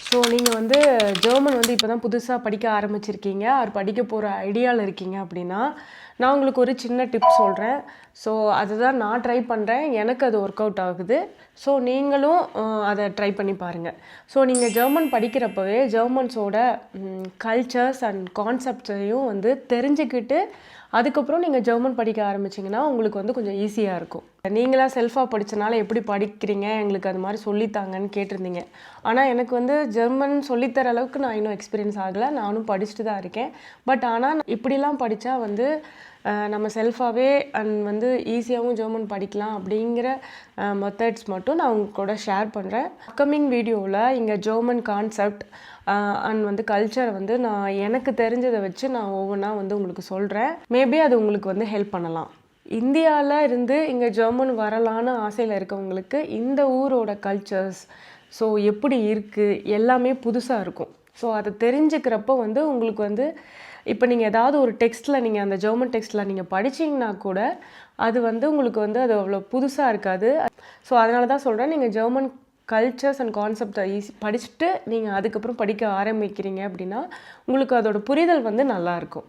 So நீங்கள் வந்து German வந்து இப்போ தான் புதுசாக படிக்க ஆரம்பிச்சிருக்கீங்க ஆர் படிக்க போகிற ஐடியாவில் இருக்கீங்க அப்படின்னா நான் உங்களுக்கு ஒரு சின்ன டிப் சொல்கிறேன். ஸோ அதுதான் நான் ட்ரை பண்ணுறேன், எனக்கு அது ஒர்க் அவுட் ஆகுது. ஸோ நீங்களும் அதை ட்ரை பண்ணி பாருங்கள். ஸோ நீங்கள் ஜெர்மன் படிக்கிறப்பவே ஜெர்மன்ஸோட கல்ச்சர்ஸ் அண்ட் கான்செப்ட்ஸையும் வந்து தெரிஞ்சுக்கிட்டு அதுக்கப்புறம் நீங்கள் ஜெர்மன் படிக்க ஆரம்பிச்சிங்கன்னா உங்களுக்கு வந்து கொஞ்சம் ஈஸியாக இருக்கும். நீங்களாக செல்ஃபாக படித்தனால எப்படி படிக்கிறீங்க, எங்களுக்கு அது மாதிரி சொல்லித்தாங்கன்னு கேட்டிருந்தீங்க. ஆனால் எனக்கு வந்து ஜெர்மன் சொல்லித்தர அளவுக்கு நான் இன்னும் எக்ஸ்பீரியன்ஸ் ஆகலை, நானும் படிச்சுட்டு தான் இருக்கேன். பட் ஆனால் இப்படிலாம் படித்தா வந்து நம்ம செல்ஃபாகவே அண்ட் வந்து ஈஸியாகவும் ஜெர்மன் படிக்கலாம் அப்படிங்கிற மெத்தட்ஸ் மட்டும் நான் உங்க கூட ஷேர் பண்ணுறேன். அப்கமிங் வீடியோவில் இங்கே ஜெர்மன் கான்செப்ட் அண்ட் வந்து கல்ச்சரை வந்து நான் எனக்கு தெரிஞ்சதை வச்சு நான் ஒவ்வொன்றா வந்து உங்களுக்கு சொல்கிறேன். மேபி அது உங்களுக்கு வந்து ஹெல்ப் பண்ணலாம். இந்தியாவில் இருந்து இங்கே ஜெர்மன் வரலான்னு ஆசையில் இருக்கவங்களுக்கு இந்த ஊரோட கல்ச்சர்ஸ் ஸோ எப்படி இருக்குது எல்லாமே புதுசாக இருக்கும். ஸோ அதை தெரிஞ்சுக்கிறப்போ வந்து உங்களுக்கு வந்து இப்போ நீங்கள் ஏதாவது ஒரு டெக்ஸ்ட்டில் நீங்கள் அந்த ஜெர்மன் டெக்ஸ்ட்டில் நீங்கள் படிச்சிங்கன்னா கூட அது வந்து உங்களுக்கு வந்து அது அவ்வளோ புதுசாக இருக்காது. ஸோ அதனால தான் சொல்கிறேன், நீங்கள் ஜெர்மன் கல்ச்சர்ஸ் அண்ட் கான்செப்டை படிச்சுட்டு நீங்கள் அதுக்கப்புறம் படிக்க ஆரம்பிக்கிறீங்க அப்படின்னா உங்களுக்கு அதோட புரிதல் வந்து நல்லாயிருக்கும்.